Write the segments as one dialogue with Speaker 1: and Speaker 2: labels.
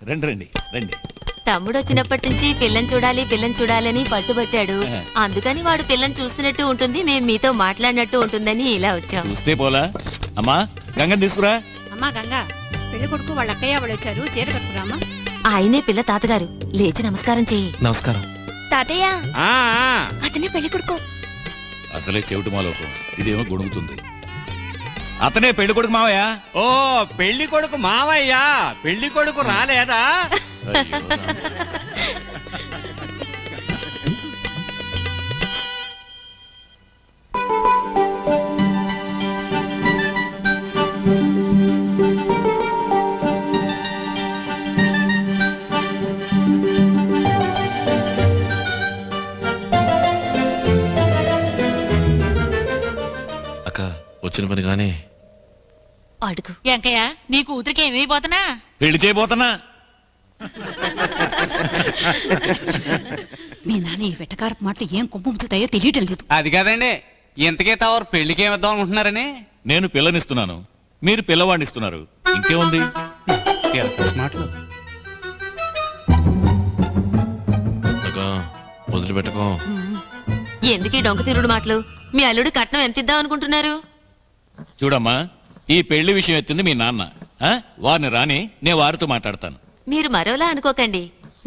Speaker 1: రండి రండి రండి.
Speaker 2: తమ్ముడు వచ్చినప్పటి నుంచి పిల్లని చూడాలని పట్టుబట్టాడు. అందుకని వాడు పిల్లని చూస్తున్నట్టు ఉంటుంది, మేము మీతో మాట్లాడినట్టు ఉంటుందని ఇలా వచ్చాం.
Speaker 1: చూస్తే పోలా. అమ్మా గంగని తీసుకురా.
Speaker 3: అమ్మా గంగా, పెళ్లి కొడుకు వాళ్ళ అక్కయ్య వాళ్ళు వచ్చారు, చీర కట్టుకురామా.
Speaker 2: ఆయనే పిల్ల తాతగారు, లేచి నమస్కారం చెయ్యి.
Speaker 4: నమస్కారం
Speaker 2: తాతయ్య. అతనే పెళ్లి కొడుకు.
Speaker 1: అసలే చెవిటి మాలోకం, ఇదేమో గొడుగుతుంది. అతనే పెళ్లి కొడుకు మావయ్య.
Speaker 5: ఓ పెళ్లి కొడుకు మావయ్యా, పెళ్లి కొడుకు రాలేదా?
Speaker 4: అక్క వచ్చిన పని గానీ
Speaker 2: అడుగు.
Speaker 3: వెంకయ్య, నీ కూతురికి ఏమైపోతున్నా?
Speaker 1: పెళ్లి చేయబోతున్నా.
Speaker 3: మీ నాన్న ఈ వెటకారపు మాటలు ఏం కుంపుతాయో తెలియటం లేదు.
Speaker 5: అది కాదండి, ఇంతకే తవరు పెళ్లికి ఏమిద్దాం అనుకుంటున్నారని.
Speaker 1: నేను పిల్లనిస్తున్నాను, మీరు పిల్లవాడిని ఇస్తున్నారు. ఇంకేముంది?
Speaker 5: మాటలు
Speaker 4: అక్క వదిలిపెట్టుకో.
Speaker 2: ఎందుకీ డొంక తిరుడు మాటలు? మీ అల్లుడు కట్నం ఎంత ఇద్దాం అనుకుంటున్నారు?
Speaker 1: చూడమ్మా, ఈ పెళ్లి విషయం ఎత్తింది మీ నాన్న. వారిని రాని, నేను వారితో మాట్లాడతాను.
Speaker 2: మీరు మరోలా అనుకోకండి.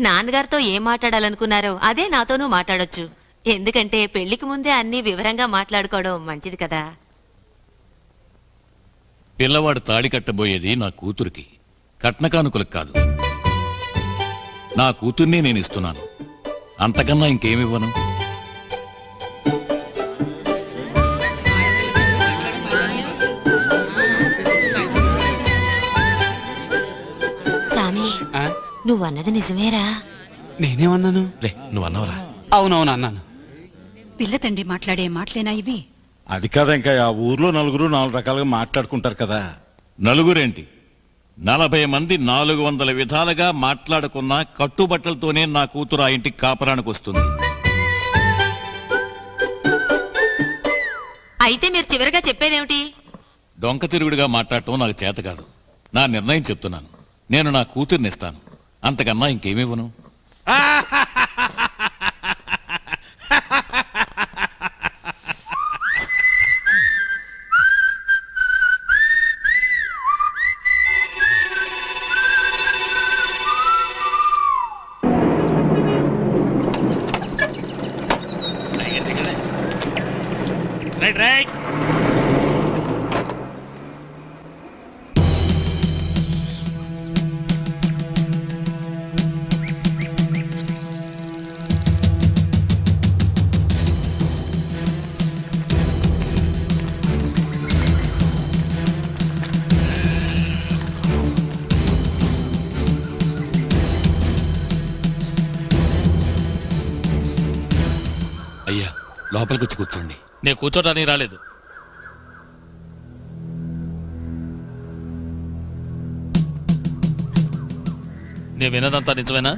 Speaker 2: నాన్నగారితో ఏం మాట్లాడాలనుకున్నారో అదే నాతోనూ మాట్లాడొచ్చు. ఎందుకంటే పెళ్లికి ముందే అన్ని వివరంగా మాట్లాడుకోవడం మంచిది కదా.
Speaker 1: పిల్లవాడు తాళి కట్టబోయేది నా కూతురికి, కట్నకానుకలకు కాదు. నా కూతుర్ని నేను ఇస్తున్నాను, అంతకన్నా ఇంకేమివ్వను.
Speaker 2: సామి, నువ్వన్నది నిజమేరా?
Speaker 5: నేనేమన్నాను?
Speaker 4: రే నువ్వు అన్నవరా?
Speaker 5: అవునవును అన్నాను.
Speaker 3: పిల్ల తండ్రి మాట్లాడే మాటలేనా ఇవి?
Speaker 6: అది కాదా, ఇంకా ఆ ఊర్లో నలుగురు 4 రకాలుగా మాట్లాడుకుంటారు కదా.
Speaker 1: నలుగురేంటి, 40 మంది 400 విధాలుగా మాట్లాడుకున్న కట్టుబట్టలతోనే నా కూతురు ఆ ఇంటికి కాపరానికి వస్తుంది.
Speaker 2: అయితే మీరు చివరిగా చెప్పేదేమిటి?
Speaker 1: డొంక తిరుగుడుగా మాట్లాడటం నాకు చేత కాదు. నా నిర్ణయం చెప్తున్నాను. నేను నా కూతుర్ని ఇస్తాను, అంతకన్నా ఇంకేమివ్వను. Right right. అయ్యా లోపలికి వచ్చి కూర్చోండి.
Speaker 7: నేను కూర్చోటానికి రాలేదు. నేను విన్నదంతా నిజమేనా?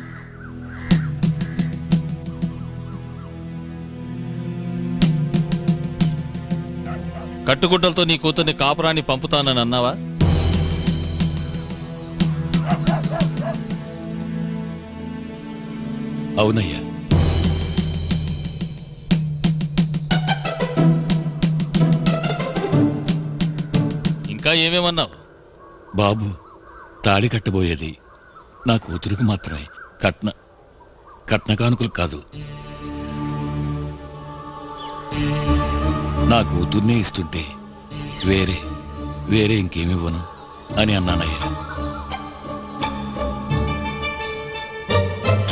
Speaker 7: కట్టుగుడ్డలతో నీ కూతుర్ని కాపురాన్ని పంపుతానని అన్నావా?
Speaker 1: అవునయ్యా.
Speaker 7: ఇంకా ఏమేమన్నావు?
Speaker 1: బాబు, తాళి కట్టబోయేది నా కూతురికి మాత్రమే, కట్నకానుకలు కాదు. నా కూతుర్నే ఇస్తుంటే వేరే ఇంకేమివ్వను అని అన్నానయ్యా.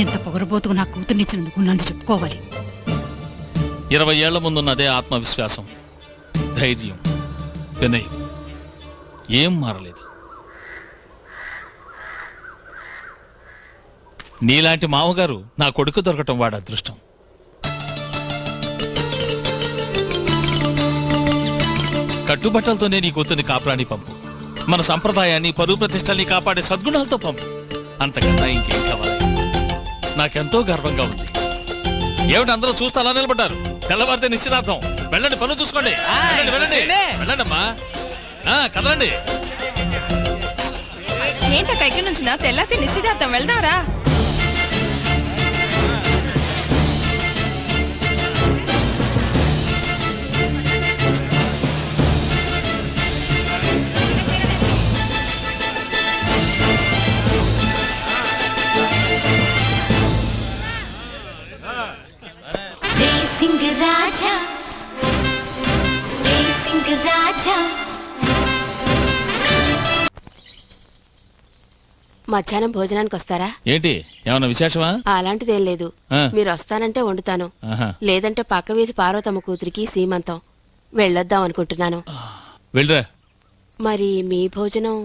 Speaker 3: ఎంత పొగరబోతుకు నా కూతుర్నిచ్చినందుకు నన్ను చెప్పుకోవాలి.
Speaker 7: 20 ఏళ్ల ముందున్నదే ఆత్మవిశ్వాసం, ధైర్యం, వినయం ఏం మారలేదు. నీలాంటి మామగారు నా కొడుకు దొరకటం వాడు అదృష్టం. కట్టుబట్టలతోనే నీ కూతుర్ని కాపురాన్ని పంపు. మన సంప్రదాయాన్ని, పరువు ప్రతిష్టల్ని కాపాడే సద్గుణాలతో పంపు. అంతకన్నా ఇంకేం కావాలి? నాకెంతో గర్వంగా ఉంది. ఏమిటి అందరూ చూస్తే అలా నిలబడ్డారు? తెల్లవారితే నిశ్చితార్థం. వెళ్ళండి, పనులు చూసుకోండి. వెళ్ళండి వెళ్ళండి వెళ్ళండి అమ్మా, కదలండి.
Speaker 8: ఏంటక్క ఇక్కడ నుంచి నా తెల్లారి నిశ్చితార్థం వెళ్దాంరా.
Speaker 9: రాజా రాజా
Speaker 10: మధ్యాహ్నం భోజనానికి వస్తారా?
Speaker 7: ఏంటి ఏమన్నా విశేషమా?
Speaker 10: అలాంటిదేం లేదు. మీరు వస్తానంటే వండుతాను, లేదంటే పక్క వీధి పార్వతమ్మ కూతురికి సీమంతం వెళ్ళొద్దాం అనుకుంటున్నాను.
Speaker 7: వెళ్ళరా.
Speaker 10: మరి మీ భోజనం?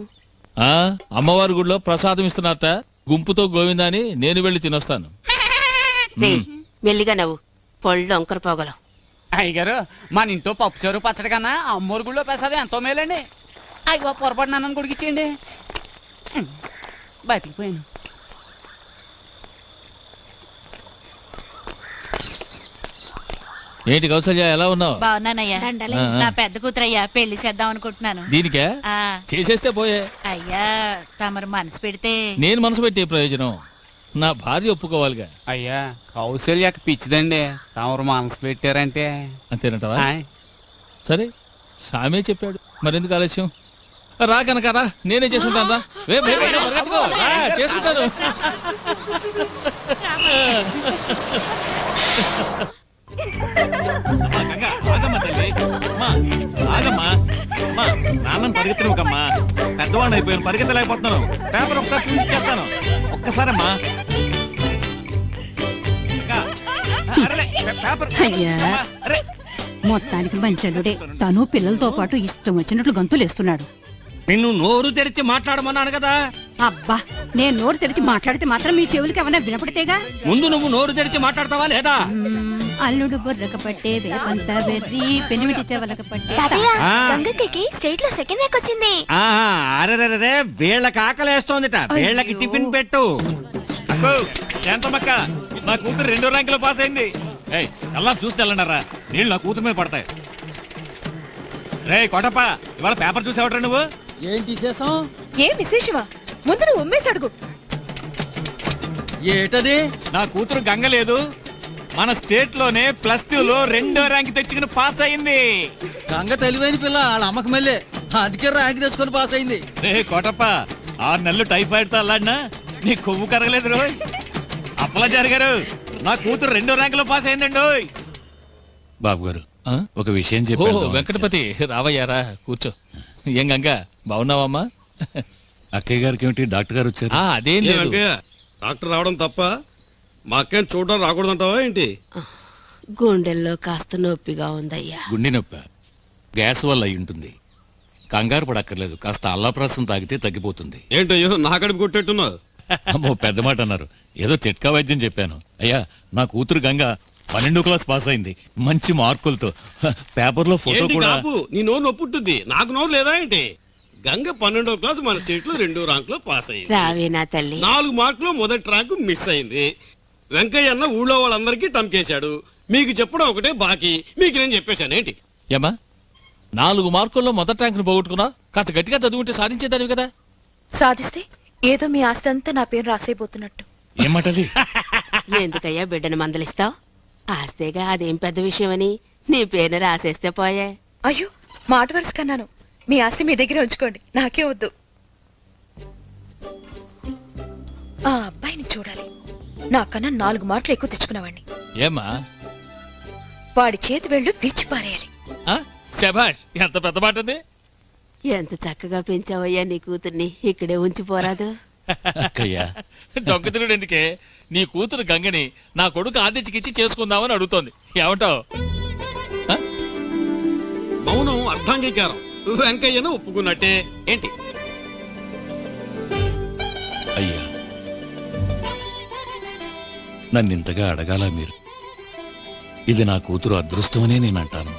Speaker 7: అమ్మవారి గుడిలో ప్రసాదం ఇస్తున్నారట, గుంపుతో గోవిందాని నేను వెళ్ళి తినొస్తాను.
Speaker 10: మెల్లిగా నవ్వు, పొళ్ళు ఒంకర పోగలం.
Speaker 5: అయ్యగారు మన ఇంట్లో పప్పు చారు పచ్చడి కన్నా అమ్మోరు గుళ్ళో ప్రసాదం ఎంతో మేలండి. అయ్యో పొరపాటు నన్ను గుడికిచ్చేయండి, బతికిపోయాను.
Speaker 7: ఏంటి కౌసల్య ఎలా ఉన్నావు?
Speaker 11: బాగున్నానయ్యా. నా పెద్ద కూతురయ్యా పెళ్లి చేద్దాం అనుకుంటున్నాను.
Speaker 7: దీనికే చేసేస్తే పోయే.
Speaker 11: అయ్యా తమరు మనసు పెడితే.
Speaker 7: నేను మనసు పెట్టే ప్రయోజనం నా భార్య ఒప్పుకోవాలిగా.
Speaker 5: అయ్యా కౌశల్యకి పిచ్చిదండి, తమరు మనసు పెట్టారంటే.
Speaker 7: అంతేనంటవా? సరే సామే చెప్పాడు, మరెందుకు ఆలస్యం? రా కనుక రా, నేనే చేసుకుంటాను. రా చేసుకుంటాను.
Speaker 1: నాన్న పరిగెత్తనుకమ్మా, పెద్దవాడిని అయిపోయాను, పరిగెత్తలేకపోతున్నాను. పేపర్ ఒకసారి చూపించేస్తాను, ఒక్కసారమ్మా.
Speaker 3: అయ్యా మొత్తానికి మంచలుడే, తను పిల్లలతో పాటు ఇష్టం వచ్చినట్లు గంతులేస్తున్నాడు.
Speaker 5: నిన్ను నోరు తెరిచి మాట్లాడమన్నాను కదా.
Speaker 3: అబ్బా, నేను నోరు తెరిచి మాట్లాడితే మాత్రం మీ చెవులకి ఏమైనా వినపడితేగా.
Speaker 5: ముందు నువ్వు నోరు తెరిచి మాట్లాడతావా లేదా?
Speaker 3: అల్లుడు బుర్రక పట్టే వేపంత వెర్రి పెనిమిటి చెవలక పట్టే.
Speaker 9: గంగకి స్టేట్ లో సెకండ్ ర్యాంక్ వచ్చింది.
Speaker 5: అరే వీళ్ళకి ఆకలేస్తోందిట, వీళ్ళకి టిఫిన్ పెట్టు.
Speaker 1: శాంతమ్మక్క, నా కూతురు 2వ ర్యాంకులో పాస్ అయింది. అలా చూస్తే వెళ్ళండారా, నీళ్ళు నా కూతురు మీద పడతాయి. రే కోటప్ప, ఇవాళ పేపర్ చూసావట్రా నువ్వు?
Speaker 8: ఏంటి విశేషం? ఏం విశేషమా? ముందు నువ్వు ఉమ్మేసి అడుగు.
Speaker 1: ఏటది? నా కూతురు గంగ లేదు, మన స్టేట్ లోనే +2లో 2వ ర్యాంక్ తెచ్చుకుని పాస్ అయింది.
Speaker 12: గంగ తెలివైన పిల్ల, వాళ్ళ అమ్మకి మళ్ళీ అందుకే ర్యాంక్ తెచ్చుకొని పాస్ అయింది.
Speaker 1: రే కోటప్ప, 6 నెలలు టైఫాయిడ్ తో అల్లాడినా నీ కొవ్వు కరగలేదు రోయ్. అప్పలాచారి గారు, నా కూతురు 2వ ర్యాంకులో పాస్ అయిందండి. బాబు గారు ఒక విషయం చెప్పాను.
Speaker 7: వెంకటపతి రావయ్యారా, కూర్చో. ఏం గంగ బాగున్నావమ్మా?
Speaker 1: అక్కయ్య గారికి ఏమిటి డాక్టర్ గారు వచ్చారు?
Speaker 7: అదేం లేదు.
Speaker 13: డాక్టర్ రావడం తప్ప మా అక్కని చూడడం రాకూడదంటావా ఏంటి?
Speaker 10: గుండెల్లో కాస్త నొప్పిగా ఉందయ్యా.
Speaker 1: గుండె నొప్పి గ్యాస్ వల్ల అయి ఉంటుంది, కంగారు పడక్కర్లేదు. కాస్త అల్లాప్రాసం తాగితే తగ్గిపోతుంది.
Speaker 13: ఏంటయ్యో నా కడుపు కొట్టేట్టున్నావు?
Speaker 1: అమ్మో పెద్ద మాట అన్నారు, ఏదో చిట్కా వైద్యం చెప్పాను. అయ్యా నా కూతురు గంగ 12వ క్లాస్ పాస్ అయింది, మంచి మార్కులతో. పేపర్ లో ఫోటో కూడా.
Speaker 13: నీ నోరు నొప్పుంటుంది, నాకు నోరు లేదా ఏంటి? గంగ 12వ క్లాస్ మన స్టేట్ లో 2వ ర్యాంక్ లో పాస్ అయింది.
Speaker 10: రావే నా తల్లి.
Speaker 13: 4 మార్కులు మొదటి ర్యాంకు మిస్ అయింది. వెంకయ్య అన్న ఊళ్ళో వాళ్ళందరికీ టంకేశాడు. మీకు చెప్పడం ఒకటే బాకీ, మీకు నేను చెప్పేశాను ఏంటి?
Speaker 7: ఏమా 4 మార్కుల్లో మొదటి ర్యాంకును పోగొట్టుకున్నా? కాస్త గట్టిగా చదువుకుంటే సాధించేదానివి కదా.
Speaker 8: సాధిస్తే ఏదో మీ ఆస్తి అంతా నా పేరు రాసేపోతున్నట్టు.
Speaker 1: ఏమంటది?
Speaker 10: ఎందుకయ్యా బిడ్డను మందలిస్తావు? ఆస్తేగా, అదేం పెద్ద విషయమని నీ పేరు రాసేస్తే పోయే.
Speaker 8: అయ్యో మాట వరుస కన్నాను. మీ ఆస్తి మీ దగ్గర ఉంచుకోండి, నాకే వద్దు. ఆ అబ్బాయిని చూడాలి, నాకన్నా 4 మార్కులు ఎక్కువ తెచ్చుకున్నవాడిని.
Speaker 7: ఏమా
Speaker 8: వాడి చేతి వెళ్ళు విరిచిపారేయాలి.
Speaker 7: శభాష్, ఎంత పెద్ద మాట ఉంది.
Speaker 10: ఎంత చక్కగా పెంచావయ్యా నీ కూతుర్ని, ఇక్కడే ఉంచిపోరాదు.
Speaker 7: డొంకతిరుడు ఎందుకే, నీ కూతురు గంగని నా కొడుకు ఆదిత్యకిచ్చి చేసుకుందామని అడుగుతోంది. ఏమంటావు?
Speaker 13: మౌనం అర్థాంగీకారం. వెంకయ్యను ఒప్పుకున్నట్టే ఏంటి?
Speaker 1: అయ్యా నన్నింతగా అడగాల మీరు? ఇది నా కూతురు అదృష్టమనే నేను అంటాను.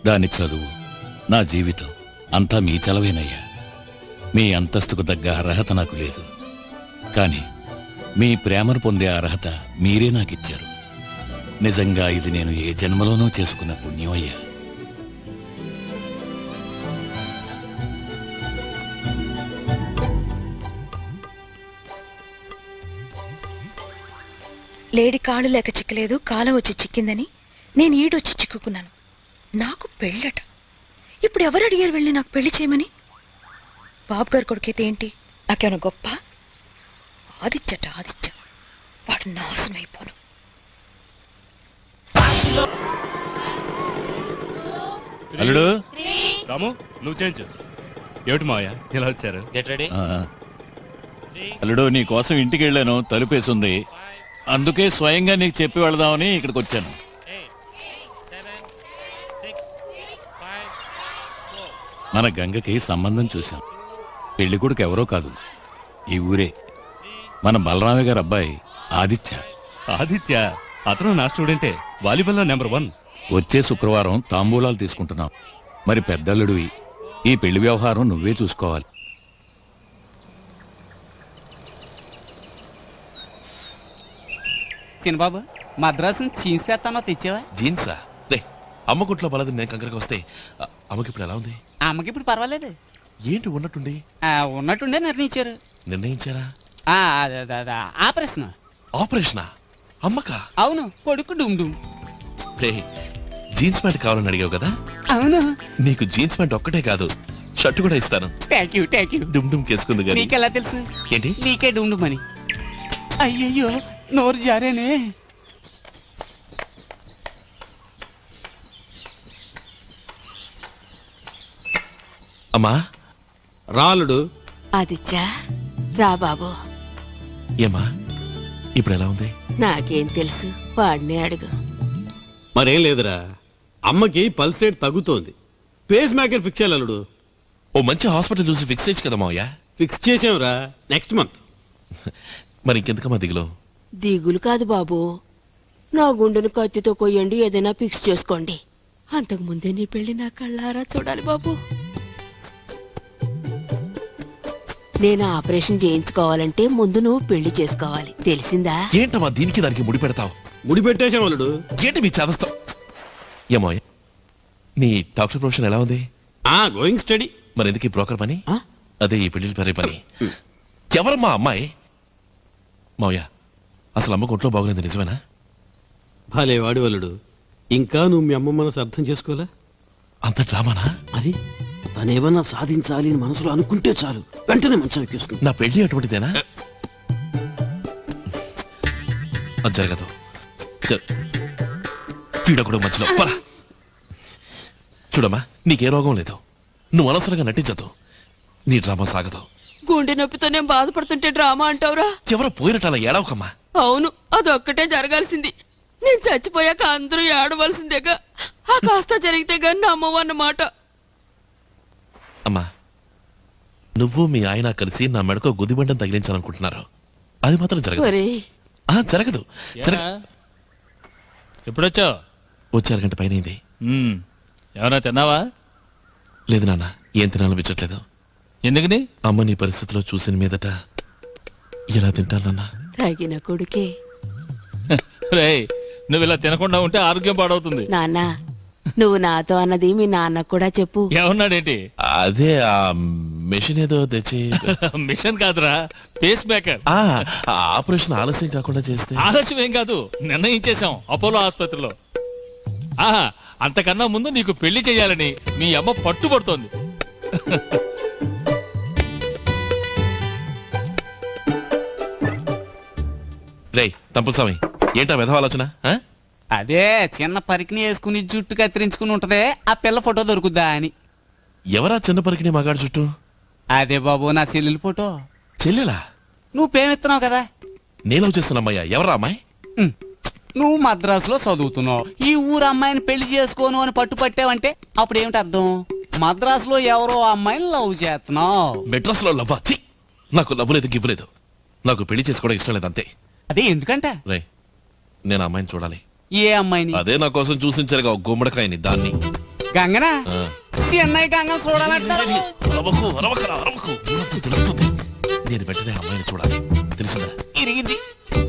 Speaker 1: దాని చదువు, నా జీవితం అంతా మీ చలవేనయ్యా. మీ అంతస్తుకు తగ్గ అర్హత నాకు లేదు, కానీ మీ ప్రేమను పొందే అర్హత మీరే నాకిచ్చారు. నిజంగా ఇది నేను ఏ జన్మలోనూ చేసుకున్న పుణ్యం అయ్యా.
Speaker 8: లేడి కాళ్ళు లేక చిక్కలేదు, కాలం వచ్చి చిక్కిందని నేను ఈడొచ్చి చిక్కుకున్నాను. నాకు పెళ్ళట. ఇప్పుడు ఎవరు అడిగారు వెళ్ళి నాకు పెళ్లి చేయమని? బాబు గారు కొడుకైతే ఏంటి, నాకేమైనా గొప్ప? ఆదిత్యట ఆదిత్య, వాడు నాశనం అయిపోను.
Speaker 1: అల్లుడు
Speaker 14: రాము, నువ్వు చేయించు. ఏమిటి మావయ్య ఇలా వచ్చారు?
Speaker 1: అల్లుడు నీ కోసం ఇంటికి వెళ్ళాను, తలుపేసింది. అందుకే స్వయంగా నీకు చెప్పి వెళదామని ఇక్కడికి వచ్చాను. మన గంగకి సంబంధం చూశాం. పెళ్లి కొడుకు ఎవరో కాదు, ఈ ఊరే మన బలరామయ్య గారి అబ్బాయి ఆదిత్య.
Speaker 14: ఆదిత్య అతను నా స్టూడెంటే, వాలీబాల్లో నెంబర్ 1.
Speaker 1: వచ్చే శుక్రవారం తాంబూలాలు తీసుకుంటున్నాం. మరి పెద్దల్లుడివి, ఈ పెళ్లి వ్యవహారం నువ్వే చూసుకోవాలి.
Speaker 5: చిన్నబాబు, మద్రాసు జీన్స్ తెస్తానో తెచ్చావా?
Speaker 4: జీన్సా? రే, అమ్మ గుట్లో బలది నేను కంకరకి వస్తే అమ్మకి ఇప్పుడు ఎలా ఉంది?
Speaker 5: అమ్మకి ఇప్పుడు పర్వాలేదు.
Speaker 4: ఏంటి ఉన్నట్టుండి?
Speaker 5: ఉన్నట్టుండే నిర్ణయించారు.
Speaker 4: నిర్ణయించారా?
Speaker 5: ఆపరేషన్.
Speaker 4: ఆపరేషనా? అమ్మకా?
Speaker 5: అవును, కొడుకు డుమ్ డుమ్.
Speaker 4: రే, జీన్స్ ప్యాంట్ కావాలని అడిగావు కదా?
Speaker 5: అవును.
Speaker 4: నీకు జీన్స్ ప్యాంట్ ఒక్కటే కాదు, షర్ట్ కూడా ఇస్తాను.
Speaker 5: Thank you.
Speaker 4: డుమ్ డుమ్ కేసుకుంది కదా.
Speaker 5: నీకెలా తెలుసు?
Speaker 4: ఏంటి?
Speaker 5: నీకే డుమ్ డుమ్ అని. అయ్యయ్యో, నోరు జారేనే.
Speaker 4: అమ్మా
Speaker 13: రాలుడు.
Speaker 10: ఆదిత్య రా బాబు.
Speaker 4: ఏమా ఇప్పుడు ఎలా ఉంది?
Speaker 10: నాకేం తెలుసు, వాడినే అడుగు.
Speaker 13: మరేం లేదురా, అమ్మకి పల్స్ రేట్ తగ్గుతోంది. పేస్ మేకర్ ఫిక్స్ చేయాలి అల్లుడు.
Speaker 4: ఓ మంచి హాస్పిటల్ చూసి ఫిక్స్ చేయొచ్చు కదా మావయ్య.
Speaker 13: ఫిక్స్ చేసాంరా, నెక్స్ట్ మంత్.
Speaker 4: మరి ఇంకెందుకమ్మా దిగులో?
Speaker 10: దిగులు కాదు బాబు, నా గుండెను కత్తితో కొయ్యండి, ఏదైనా ఫిక్స్ చేసుకోండి. అంతకు ముందే నీ పెళ్లి నా కళ్ళారా చూడాలి బాబు. నేను ఆపరేషన్ చేయించుకోవాలంటే ముందు నువ్వు పెళ్లి చేసుకోవాలి, తెలిసిందా?
Speaker 4: ఏంటమ్మా దీనికి దానికి ముడి పెడతావు?
Speaker 13: ముడి పెట్టేశాం అల్లుడు.
Speaker 4: ఏంటి మీ చేదస్తావు? ఏమో నీ డాక్టర్ ప్రొఫెషన్ ఎలా ఉంది?
Speaker 13: Going study.
Speaker 4: మరి ఎందుకు ఈ బ్రోకర్ పని? అదే ఈ పెళ్లి పరే పని. ఎవరమ్మా అమ్మాయి? మావయ్య, అసలు అమ్మకు ఒంట్లో బాగులేదు నిజమేనా?
Speaker 13: భలే వాడు అల్లుడు, ఇంకా నువ్వు మీ అమ్మ మనసు అర్థం చేసుకోలే.
Speaker 4: అంత డ్రామానా?
Speaker 15: మరి తనేమన్నా సాధించాలి అని మనసులో అనుకుంటే చాలు, వెంటనే మంచం ఎక్కేస్తుంది.
Speaker 4: నా పెళ్లి అటువంటిదేనా? అది జరగదు. వీడొకడు మధ్యలో పరా. చూడమ్మా, నీకే రోగం లేదు, నువ్వు అనవసరంగా నటించదు, నీ డ్రామా సాగదు.
Speaker 10: గుండె నొప్పితో నేను బాధపడుతుంటే డ్రామా అంటావురా?
Speaker 4: ఎవరో పోయినట్టు అలా ఏడవకమ్మా.
Speaker 10: అవును, అదొక్కటే జరగాల్సింది. నేను చచ్చిపోయాక అందరూ ఏడవలసిందేగా, ఆ కాస్త జరిగితే గాని నమ్మవన్నమాట.
Speaker 4: అమ్మా, నువ్వు మీ ఆయన కలిసి నా మెడకో గుదిబండం తగిలించాలనుకుంటున్నారు, అది మాత్రం జరగదు. జరగదు.
Speaker 7: ఎప్పుడొచ్చావు?
Speaker 4: వచ్చి అరగంట పైన అయింది.
Speaker 7: ఏమన్నా తిన్నావా?
Speaker 4: లేదు నాన్న, ఏం తినాలనిపించట్లేదు.
Speaker 7: ఎందుకని?
Speaker 4: అమ్మ నీ పరిస్థితిలో చూసిన మీదట ఎలా తింటానన్నా?
Speaker 10: తగిన కొడుకే.
Speaker 7: రేయ్, నువ్వు ఇలా తినకుండా ఉంటే ఆరోగ్యం పాడవుతుంది.
Speaker 10: నాన్న, నువ్వు నాతో అన్నది మీ నాన్న కూడా చెప్పు.
Speaker 7: ఏమన్నాడేంటి?
Speaker 4: అదే ఆ మెషిన్ ఏదో తెచ్చి.
Speaker 7: మిషన్ కాదురా, పేస్ మేకర్.
Speaker 4: ఆపరేషన్ ఆలస్యం కాకుండా చేస్తే.
Speaker 7: ఆలస్యం ఏం కాదు, నిర్ణయించేశాం అపోలో ఆసుపత్రిలో. అంతకన్నా ముందు నీకు పెళ్లి చేయాలని మీ అమ్మ పట్టుబడుతోంది.
Speaker 4: రేయ్ తంపులస్వామి, ఏంటా వెధవ ఆలోచన?
Speaker 5: అదే చిన్న పరికిని వేసుకుని జుట్టు కత్తిరించుకుని ఉంటదే, ఆ పిల్ల ఫోటో దొరుకుద్దా అని.
Speaker 4: ఎవరా చిన్న పరికిని మగాడు చుట్టూ?
Speaker 5: అదే బాబు, నా చెల్లెలు ఫోటో.
Speaker 4: చెల్లెలా?
Speaker 5: నువ్వు పేమెత్తున్నావు కదా.
Speaker 4: నేను చేస్తున్నమ్మయ్యా. ఎవరా అమ్మాయి?
Speaker 5: నువ్వు మద్రాసులో చదువుతున్నావు, ఈ ఊరు అమ్మాయిని పెళ్లి చేసుకోను అని పట్టుపట్టావంటే అప్పుడు ఏమిటి అర్థం? మద్రాసులో ఎవరో అమ్మాయిని లవ్ చేస్తున్నావు.
Speaker 4: మెడ్రాస్ లో లవ్వా? నాకు లవ్ లేదు, గివ్వు లేదు, నాకు పెళ్లి చేసుకోవడం ఇష్టం లేదు, అంతే.
Speaker 5: అదే ఎందుకంట?
Speaker 4: రే, నేను అమ్మాయిని చూడాలి.
Speaker 5: ఏ అమ్మాయిని?
Speaker 4: అదే నా కోసం చూసించారుగా గుమ్మడికాయని, దాన్ని.
Speaker 5: గంగనా? చెన్నై గంగ చూడాలంటారు.
Speaker 4: తెలుస్తుంది. నేను వెంటనే అమ్మాయిని చూడాలి. తెలిసిందా?
Speaker 5: ఇరిగింది.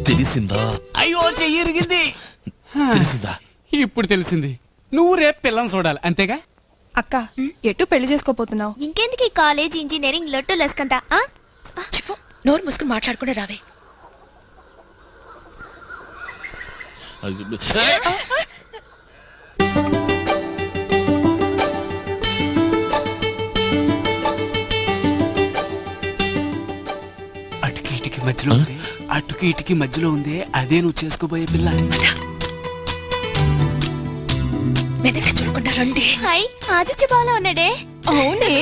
Speaker 4: తెలిసిందా?
Speaker 5: అయ్యో, చెయ్యి ఇరిగింది.
Speaker 4: తెలిసిందా?
Speaker 5: ఇప్పుడు తెలిసింది. నువ్వు రేపు పిల్లని చూడాలి, అంతేగా?
Speaker 16: అక్క, ఎటు పెళ్లి చేసుకోపోతున్నావు?
Speaker 9: ఇంకెందుకు ఈ కాలేజ్ ఇంజనీరింగ్ లొట్టు లస్కంతా?
Speaker 8: చెప్పు, నోరు మూసుకుని మాట్లాడకుండా రావే.
Speaker 5: అటుకి ఇటుకి మధ్యలో ఉంది, అటుకి ఇటుకి మధ్యలో ఉంది, అదే నువ్వు చేసుకోబోయే పిల్ల.
Speaker 8: వెనక చూడకుండా రండి.
Speaker 9: హాయ్, ఆదిత్య బాలా ఉన్నాడే.
Speaker 16: అవునే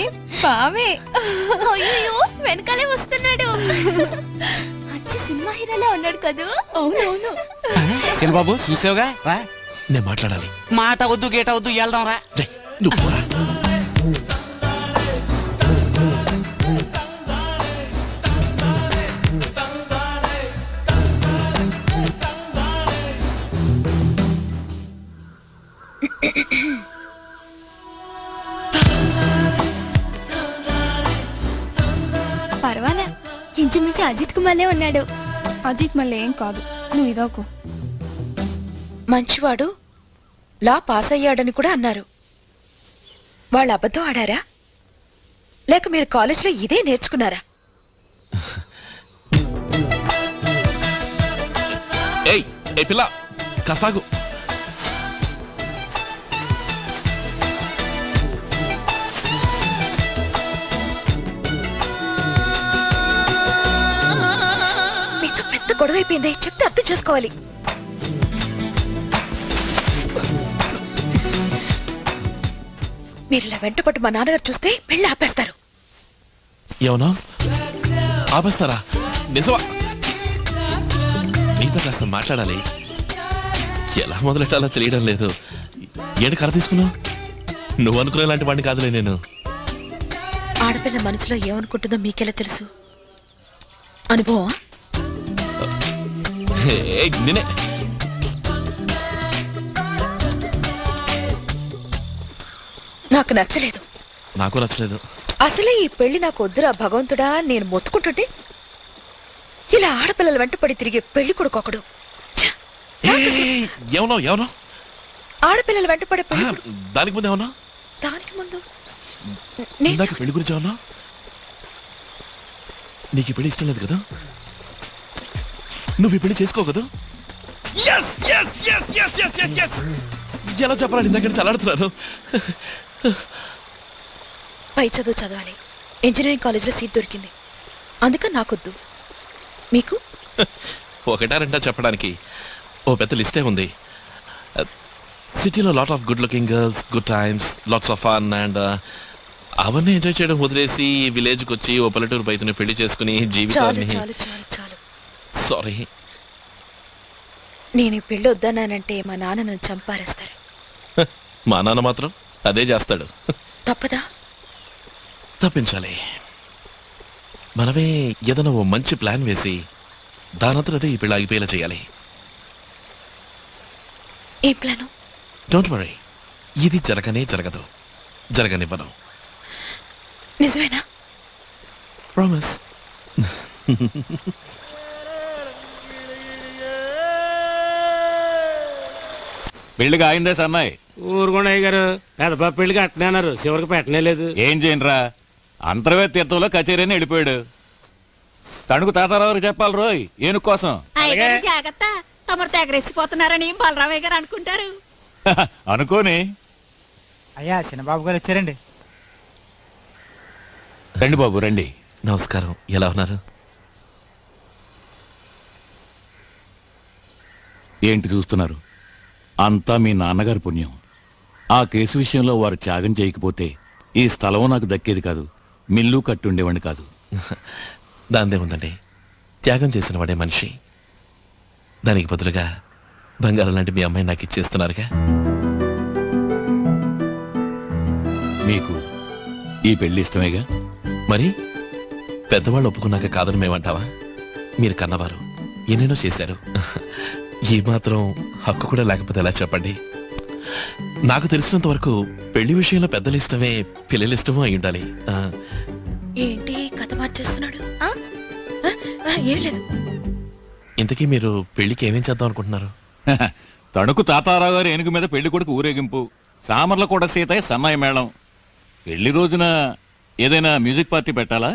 Speaker 16: బావే.
Speaker 9: అయ్యో వెనకాలే వస్తున్నాడు. అచ్చి సినిమా హీరోలా ఉన్నాడు కదూ.
Speaker 16: అవునవును.
Speaker 5: చిన్నబాబు చూసావుగా, రా.
Speaker 4: నేను మాట్లాడాలి.
Speaker 5: మాట వద్దు గేట వద్దు, వెళ్దాం రా.
Speaker 4: నువ్వు పోరా.
Speaker 9: పర్వాలా, ఇంచుమించు అజిత్ కుమార్లే ఉన్నాడు.
Speaker 16: అజిత్ మళ్ళీ ఏం కాదు, నువ్వు ఇదోకు.
Speaker 8: మంచివాడు, లా పాస్ అయ్యాడని కూడా అన్నారు. వాళ్ళు అబద్ధం ఆడారా లేక మీరు కాలేజీలో ఇదే నేర్చుకున్నారా?
Speaker 4: ఏయ్ ఏ పిల్ల, కాస్తాగు.
Speaker 8: మీతో పెద్ద గొడవ అయిపోయింది, చెప్తే అర్థం చేసుకోవాలి. మీరు ఇలా వెంటపట్టు మా నాన్నగారు చూస్తే పెళ్లి ఆపేస్తారు.
Speaker 4: ఏమన్నా ఆపేస్తారా? నిజమా? నీతో కాస్త మాట్లాడాలి. ఎలా మొదలెట్టాలో తెలియడం లేదు. ఏడు కర్ర తీసుకున్నావు? నువ్వు అనుకునే లాంటి వాడిని కాదులే నేను.
Speaker 8: ఆడపిల్ల మనసులో ఏమనుకుంటుందో మీకెలా తెలుసు? అనుభవం?
Speaker 4: నేనే
Speaker 8: నాకు నచ్చలేదు.
Speaker 4: నాకు నచ్చలేదు.
Speaker 8: అసలే ఈ పెళ్లి నాకు వద్దురా భగవంతుడా నేను మొత్తుకుంటుంటే ఇలా ఆడపిల్లల వెంట పడి తిరిగే పెళ్లి కొడుకొకడు.
Speaker 4: ఏమన్నావు? ఏమన్నావు?
Speaker 8: ఆడపిల్లల వెంట పడే పెళ్లి
Speaker 4: దానికి ముందు ఏమన్నా?
Speaker 8: దానికి ముందు
Speaker 4: ఇందాక పెళ్లి గురించి ఏమన్నా? నీకు ఈ పెళ్లి ఇష్టం లేదు కదా? నువ్వు ఈ పెళ్లి చేసుకో కదా? ఎలా చెప్పాలని ఇందాక చలాడుతున్నాను.
Speaker 8: పై చదువు చదవాలి, ఇంజనీరింగ్ కాలేజీలో సీట్ దొరికింది, అందుకని నాకొద్దు. మీకు
Speaker 4: ఒకటా రెండా చెప్పడానికి ఓ పెద్ద లిస్టే ఉంది. సిటీలో lot of good looking girls, good times, lots of fun and అవన్నీ ఎంజాయ్ చేయడం వదిలేసి విలేజ్కి వచ్చి ఓ పల్లెటూరు బయటని పెళ్లి చేసుకుని జీవితాన్ని. సారీ,
Speaker 8: నేను ఈ పెళ్లి వద్దన్నానంటే మా నాన్న నన్ను చంపారేస్తారు.
Speaker 4: మా నాన్న మాత్రం అదే చేస్తాడు.
Speaker 8: తప్పదా?
Speaker 4: తప్పించాలి. మనమే ఏదైనా ఓ మంచి ప్లాన్ వేసి దానంతా అదే ఈ పెళ్లి ఆగిపోయేలా చేయాలి.
Speaker 8: ఏ ప్లాను?
Speaker 4: డోంట్ వరీ, ఇది జరగదు, జరగనివ్వను.
Speaker 8: నిజమేనా?
Speaker 4: ప్రామిస్.
Speaker 1: పెళ్లిగా అయిందే సన్నాయి.
Speaker 13: ఊరుకోండి గారు, పెద్ద పెళ్లికి అట్టనే అన్నారు, చివరికి పెట్టనే లేదు.
Speaker 1: ఏం చేయనురా, అంతర్వేద తీర్థంలో కచేరీని వెళ్ళిపోయాడు. తణుకు తాతారావు చెప్పాలి రోయ్ ఏనుగు కోసం.
Speaker 11: జాగ్రత్త, తమరు తెగరెచ్చిపోతున్నారని బలరామయ్య గారు అనుకుంటారు.
Speaker 1: అనుకోని.
Speaker 17: అయ్యా చిన్నబాబు గారు వచ్చారండి.
Speaker 1: రండి బాబు రండి.
Speaker 4: నమస్కారం, ఎలా ఉన్నారు?
Speaker 1: ఏంటి చూస్తున్నారు? అంతా మీ నాన్నగారి పుణ్యం. ఆ కేసు విషయంలో వారు త్యాగం చేయకపోతే ఈ స్థలం నాకు దక్కేది కాదు, మిల్లు కట్టుండేవాడిని కాదు.
Speaker 4: దాందేముందండి, త్యాగం చేసిన వాడే మనిషి. దానికి బదులుగా బంగారం లాంటి మీ అమ్మాయి నాకు ఇచ్చేస్తున్నారుగా.
Speaker 1: మీకు ఈ పెళ్లి ఇష్టమేగా?
Speaker 4: మరి పెద్దవాళ్ళు ఒప్పుకున్నాక కాదని మేమంటావా? మీరు కన్నవారు ఎన్నెన్నో చేశారు. ఈ మాత్రం హక్కు కూడా లేకపోతే ఎలా చెప్పండి? నాకు తెలిసినంత వరకు పెళ్లి విషయంలో పెద్దల ఇష్టమే పిల్లల ఇష్టమో అయి ఉండాలి.
Speaker 8: ఏంటి కథ మార్చేస్తున్నాడు? ఏం లేదు.
Speaker 4: ఇంతకీ మీరు పెళ్లికి ఏమేం చేద్దాం అనుకుంటున్నారు?
Speaker 1: తణుకు తాతారావు గారు ఏనుగు మీద పెళ్లి కొడుకు ఊరేగింపు, సామర్ల కూడా సీతయ్య సన్నాయి మేళం. పెళ్లి రోజున ఏదైనా మ్యూజిక్ పార్టీ పెట్టాలా?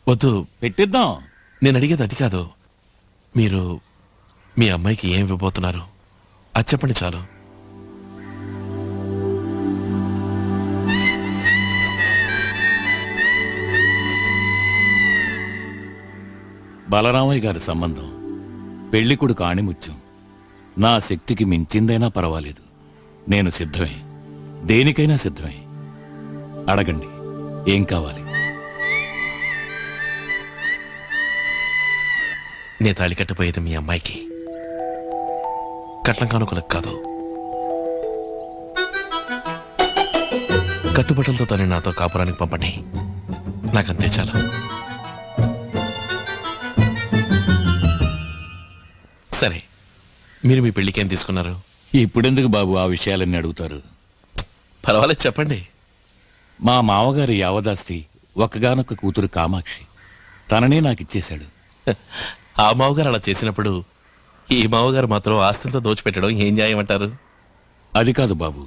Speaker 4: వద్దు,
Speaker 1: పెట్టిద్దాం.
Speaker 4: నేను అడిగేది అది కాదు. మీరు మీ అమ్మాయికి ఏం ఇవ్వబోతున్నారు? అది చెప్పండి చాలు.
Speaker 1: బలరామయ్య గారి సంబంధం పెళ్లికుడు కాణిముత్యం. నా శక్తికి మించిందైనా పర్వాలేదు. నేను సిద్ధమే, దేనికైనా సిద్ధమే. అడగండి, ఏం కావాలి?
Speaker 4: నే తాళి కట్టిపోయేది మీ అమ్మాయికి, కట్నం కానుకలకు కాదు. కట్టుబట్టలతో తను నాతో కాపురానికి పంపండి, నాకంతే చాలు. సరే, మీరు మీ పెళ్లికి ఏం తీసుకున్నారు?
Speaker 1: ఇప్పుడెందుకు బాబు ఆ విషయాలన్నీ అడుగుతారు?
Speaker 4: పర్వాలేదు, చెప్పండి.
Speaker 1: మా మావగారి యావదాస్తి ఒక్కగానొక్క కూతురు కామాక్షి, తననే నాకిచ్చేశాడు.
Speaker 4: ఆ మావగారు అలా చేసినప్పుడు ఈ మావగారు మాత్రం ఆస్తితో దోచిపెట్టడం ఏం న్యాయమంటారు?
Speaker 1: అది కాదు బాబు,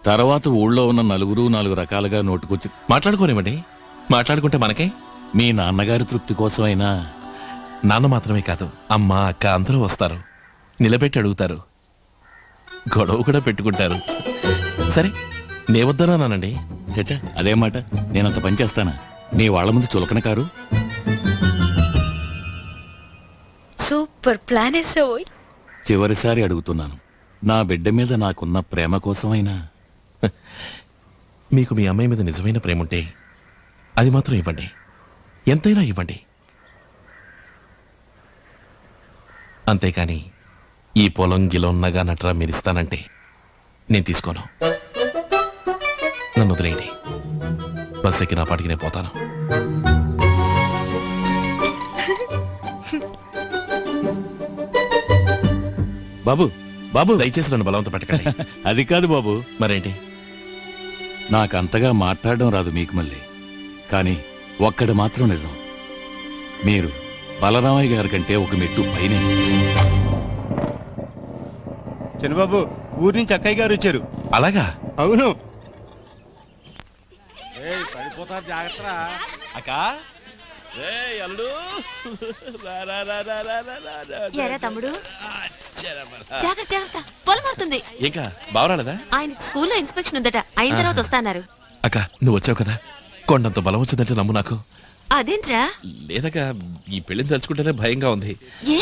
Speaker 1: తర్వాత ఊళ్ళో ఉన్న నలుగురు 4 రకాలుగా నోటుకొచ్చి
Speaker 4: మాట్లాడుకోనివ్వండి. మాట్లాడుకుంటే మనకే.
Speaker 1: మీ నాన్నగారి తృప్తి కోసమైనా.
Speaker 4: నాన్న మాత్రమే కాదు, అమ్మ, అక్క అందరూ వస్తారు, నిలబెట్టి అడుగుతారు, గొడవ కూడా పెట్టుకుంటారు. సరే, నే వద్దనానండి.
Speaker 1: చచ్చా, అదే మాట. నేనంత పని చేస్తానా? నీ వాళ్ళ ముందు చులకన కారు.
Speaker 8: Super plan వేసావోయ్.
Speaker 1: చివరిసారి అడుగుతున్నాను, నా బిడ్డ మీద నాకున్న ప్రేమ కోసమైనా.
Speaker 4: మీకు మీ అమ్మాయి మీద నిజమైన ప్రేమ ఉంటే అది మాత్రం ఇవ్వండి, ఎంతైనా ఇవ్వండి. అంతేకాని ఈ పొలం గిలం నగా నట్రా మీరిస్తానంటే నేను తీసుకోను. నన్ను వదిలేయండి, బస్ ఎక్కి నా పాటికి నేను పోతాను.
Speaker 1: బాబు బాబు,
Speaker 4: దయచేసి నన్ను బలవంత పెట్టకండి.
Speaker 1: అది కాదు బాబు.
Speaker 4: మరేంటి?
Speaker 1: నాకంతగా మాట్లాడడం రాదు మీకు మళ్ళీ, కానీ ఒక్కడి మాత్రం నిజం, మీరు బలరామయ్య గారి కంటే ఒక మెట్టు పైనే.
Speaker 18: చంద్రబాబు, ఊరి నుంచి అక్కయ్య గారు వచ్చారు.
Speaker 4: అలాగా?
Speaker 18: అవును.
Speaker 6: పడిపోతారు, జాగ్రత్త.
Speaker 4: అక్కా,
Speaker 2: ఎరా తమ్ముడు, జాగ్రత్త జాగ్రత్త, పొలం మారుతుంది.
Speaker 4: ఇంకా బావరాలేదా?
Speaker 2: ఆయన స్కూల్లో ఇన్స్పెక్షన్ ఉందట, అయిన తర్వాత వస్తాన్నారు.
Speaker 4: అక్క, నువ్వు వచ్చావు కదా, కొండంత బలం వచ్చిందంటే నమ్ము నాకు.
Speaker 2: అదేంట్రా?
Speaker 4: లేదక్క, ఈ పెళ్లిని తలుచుకుంటేనే భయంగా ఉంది.
Speaker 2: ఏ?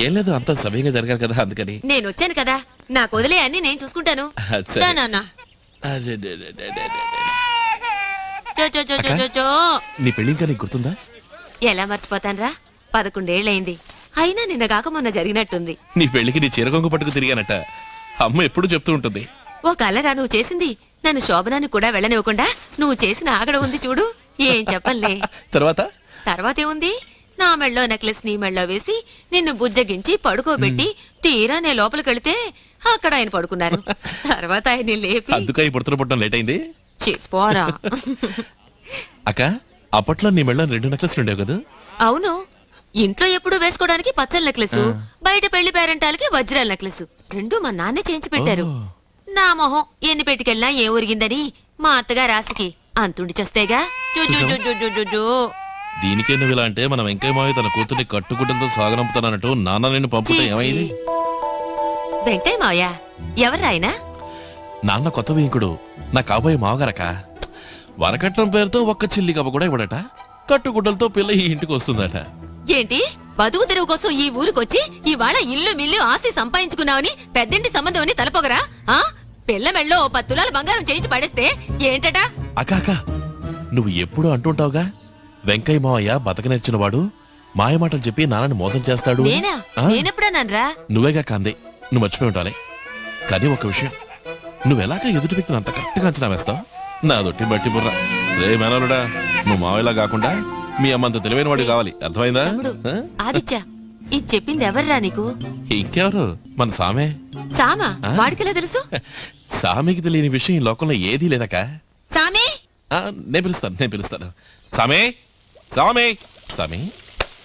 Speaker 4: ఏం లేదు, అంతా సవ్యంగా జరగాలి కదా, అందుకని.
Speaker 2: నేను వచ్చాను కదా, నాకు వదిలే అన్ని నేను చూసుకుంటాను.
Speaker 4: సరే.
Speaker 2: నాన్న,
Speaker 4: నీ పెళ్లి ఇంకా నీకు గుర్తుందా?
Speaker 2: ఎలా మర్చిపోతాన్రా, 11 ఏళ్ళయింది. అయినా నిన్న కాక మొన్న జరిగినట్టుంది.
Speaker 4: నీ పెళ్లికి నీ చీరగొంగు పట్టుకు తిరిగానట, అమ్మ ఎప్పుడు చెప్తూ ఉంటుంది.
Speaker 2: ఓ కలరా నువ్వు చేసింది? నన్ను శోభనానికి కూడా వెళ్ళనివ్వకుండా నువ్వు చేసిన ఆగడ ఉంది చూడు, ఏం చెప్పలే. తర్వాత ఏముంది, నా మెళ్ళో నెక్లెస్ నీ మెళ్ళో వేసి నిన్ను బుజ్జగించి పడుకోబెట్టి తీరా నే లోపలికెళితే అక్కడ ఆయన పడుకున్నారు. తర్వాత ఆయన లేపి
Speaker 4: అందుకని పుడతలు పుట్టడం లేట్ అయింది.
Speaker 2: చెప్పోరా.
Speaker 4: అక్క, అప్పట్లో నీ మెళ్ళ 2 నెక్లెస్లు ఉండేవి కదా?
Speaker 2: అవును, ఇంట్లో ఎప్పుడు వేసుకోవడానికి పచ్చల నెక్లెస్, బయట పెళ్లి పేరెంటాలకి వజ్రాల నెక్లెస్, 2 మా నాన్నే చేయించి పెట్టారు. నా మొహం ఎన్ని పెట్టుకెళ్ళినా ఏ ఊరిగిందని మా అత్తగారు రాసికి అంతుండి చేస్తేగా.
Speaker 4: దీనికే నువ్వు ఇలా అంటే మన వెంకయ్య మావి తన కూతుర్ని కట్టుగుడ్డలతో సాగనంపుతానన్నట్టు నాన్న నిన్ను పంపుతా ఏమైంది?
Speaker 2: వెంకయ్య మావయ్య ఎవరు ఆయన?
Speaker 4: నాన్న కొత్త వేయింకుడు, నా కాబోయే మావగారక. వరకట్నం పేరుతో ఒక్క చిల్లి కబ కూడా ఇవ్వడట, కట్టుగుడ్డలతో పిల్ల ఈ ఇంటికి వస్తుందట.
Speaker 2: ఏంటి, బతుకు తెరువు కోసం ఈ ఊరికొచ్చి ఇవాళ ఇల్లు మిల్లు ఆస్తి సంపాదించుకున్నావని పెద్దంటి సంబంధం అని తలపొగరా? పిల్ల మెళ్ళో 10 తులాల బంగారం చేయించి పడేస్తే ఏంటట?
Speaker 4: అక్క, నువ్వు ఎప్పుడు అంటుంటావుగా, వెంకయ్య మావయ్య బతక నేర్చిన వాడు, మాయమాటలు చెప్పి నాన్నని మోసం చేస్తాడు.
Speaker 2: నేనెప్పుడన్నాన్రా?
Speaker 4: నువ్వేగా కాందే, నువ్వు మర్చిపోయి ఉండాలి. కానీ ఒక విషయం, నువ్వెలాగా ఎదుటి వ్యక్తిని అంత కరెక్ట్గా అంచనా వేస్తావు? నా దొట్టి బట్టి బుర్ర. రే మేనలుడా, నువ్వు మావయ్యలా కాకుండా మీ అమ్మంత తెలివైన వాడు కావాలి, అర్థమైందా?
Speaker 2: ఆదిత్య, ఇది చెప్పింది ఎవర్రా నీకు?
Speaker 4: ఇంకెవరు, మన సామే.
Speaker 2: సామా? వాడికెలా తెలుసు?
Speaker 4: సామికి తెలియని విషయం ఈ లోకంలో ఏదీ లేదక్క.
Speaker 2: సామే,
Speaker 4: నేను పిలుస్తాను. సామే, సామే, సామే.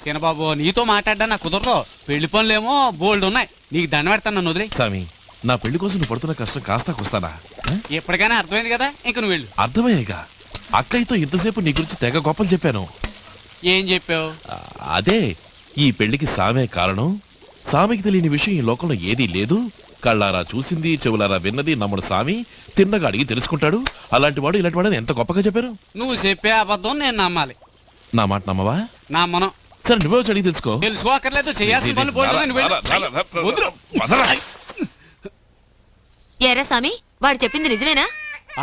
Speaker 5: చిన్నబాబు, నీతో మాట్లాడ్డా నాకు కుదరదు. పెళ్లి పనులేమో బోల్డ్ ఉన్నాయి, నీకు దండ పెడతాను, నన్ను వదిలే.
Speaker 4: సామి, నా పెళ్లి కోసం నువ్వు పడుతున్న కష్టం కాస్తా కొస్తానా?
Speaker 5: ఎప్పటికైనా అర్థమైంది కదా, ఇంక నువ్వు వెళ్ళు.
Speaker 4: అర్థమయ్యాక అక్కయ్యతో ఇంతసేపు నీ గురించి తెగ గొప్పలు చెప్పాను.
Speaker 5: ఏం చెప్పావు?
Speaker 4: అదే, ఈ పెళ్లికి సామే కారణం, సామెకి తెలియని విషయం ఈ లోకంలో ఏదీ లేదు, కళ్ళారా చూసింది చెవులారా విన్నది నమ్ముడు స్వామి తిన్నగా అడిగి తెలుసుకుంటాడు. అలాంటి వాడు ఇలాంటి వాడని ఎంత గొప్పగా చెప్పారు.
Speaker 5: నువ్వు చెప్పే అబద్ధం నేను నమ్మాలి.
Speaker 4: నా మాట నమ్మవా?
Speaker 5: నమ్మను.
Speaker 4: సరే నువ్వే వచ్చి అడిగి తెలుసుకో.
Speaker 5: తెలుసుకోకర్లేదు, చేయాల్సిన పనులు పోయి.
Speaker 2: ఏరా స్వామి, వాడు చెప్పింది నిజమేనా?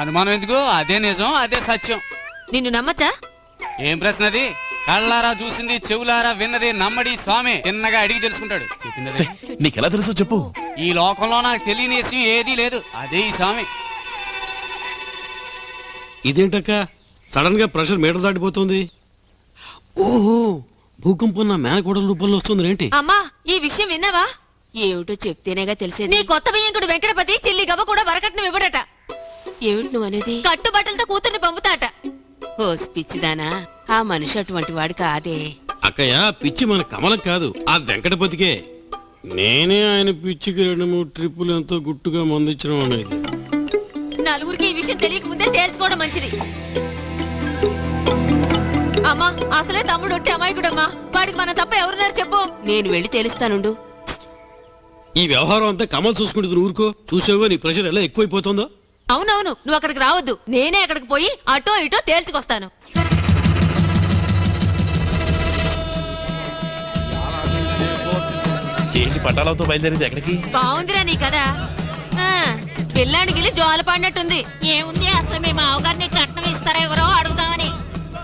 Speaker 5: అనుమానం ఎందుకు? అదే నిజం, అదే సత్యం.
Speaker 2: నిన్ను నమ్మచ్చా?
Speaker 5: ఏం ప్రశ్న అది? కళ్ళారా చూసింది చెవులారా విన్నది నమ్మడి స్వామి తిన్నగా అడిగి తెలుసుకుంటాడు. చెప్పింది
Speaker 4: నీకెలా తెలుసో చెప్పు.
Speaker 5: ఈ లోకంలో నాకు తెలియని విషయం ఏదీ లేదు, అదే ఈ స్వామి.
Speaker 13: ఇదేంటక్క సడన్ గా ప్రెషర్ మీటర్ దాటిపోతుంది?
Speaker 15: ఓహో, భూకంపం నా మేనకోడల రూపంలో వస్తుంది ఏంటి?
Speaker 2: అమ్మా, ఈ విషయం విన్నావా?
Speaker 10: ఏమిటో చెప్తేనేగా తెలిసేది.
Speaker 2: నీ కొత్త బియ్యంకుడు వెంకటపతి చెల్లి గవ్వ కూడా వరకట్నం ఇవ్వడట.
Speaker 10: ఏమిటి నువ్వు అనేది?
Speaker 2: కట్టుబట్టలతో కూతుర్ని పంపుతాట.
Speaker 10: ఓ పిచ్చిదానా, ఆ మనిషి అటువంటి వాడు కాదే.
Speaker 13: అక్కయ్య, పిచ్చి మన కమలం కాదు, ఆ వెంకటపతికే. నేనే ఆయన పిచ్చికి 2-3 ట్రిప్పులు ఎంతో గుట్టుగా మందించడం అనేది.
Speaker 2: నలుగురికి ఈ విషయం తెలియక ముందే తేల్చుకోవడం మంచిది. అమ్మా, అసలే తమ్ముడు ఒట్టి అమాయకుడమ్మా. వాడికి మన తప్ప ఎవరున్నారు చెప్పు.
Speaker 10: నేను వెళ్ళి తెలుస్తానుండు.
Speaker 13: ఈ వ్యవహారం అంతా కమల్ చూసుకుంటుంది. ఊరుకో. చూసావో నీ ప్రెషర్ ఎలా ఎక్కువైపోతుందో.
Speaker 2: అవునవును, నువ్వు అక్కడికి రావద్దు. నేనే అక్కడికి పోయి అటో ఇటో తేల్చుకొస్తాను.
Speaker 4: ఏంటి పట్టాలతో బయలుదేరింది ఎక్కడికి?
Speaker 2: బాగుందిరా నీ కదా. పిల్లానికి జోల పడినట్టుంది.
Speaker 11: ఏముంది, అసలు మీ మావగారిని కట్నం ఇస్తారా ఎవరో అడుగుదామని.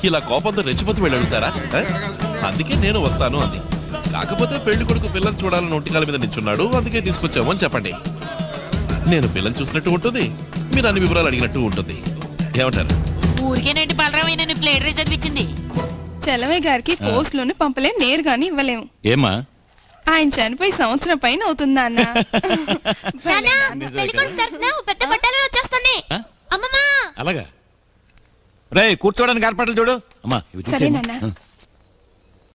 Speaker 4: ఇలా కోపంతో రెచ్చిపోతే వెళ్ళి అడుగుతారా? అందుకే నేను వస్తాను అంది. కాకపోతే పెళ్లి కొడుకు పిల్లలు చూడాలని ఒంటికాల మీద నిల్చున్నాడు, అందుకే తీసుకొచ్చాము అని చెప్పండి. నేను పిల్లలు చూసినట్టు ఉంటుంది, మీరు అన్ని వివరాలు అడిగినట్టు ఉంటుంది. ఏమంటారు?
Speaker 11: ఊరికేనండి బలరామయ్య నన్ను ప్లేడరీ చదివించింది.
Speaker 16: చలమయ్య గారికి పోస్ట్ లోనే పంపలేం, నేరుగాని ఇవ్వలేము.
Speaker 1: ఏమా,
Speaker 16: ఆయన చనిపోయి సంవత్సరం పైన అవుతుందా అన్న?
Speaker 1: అలాగా రే, కూర్చోడానికి ఏర్పాట్లు చూడు. అమ్మా,
Speaker 16: సరే నాన్న.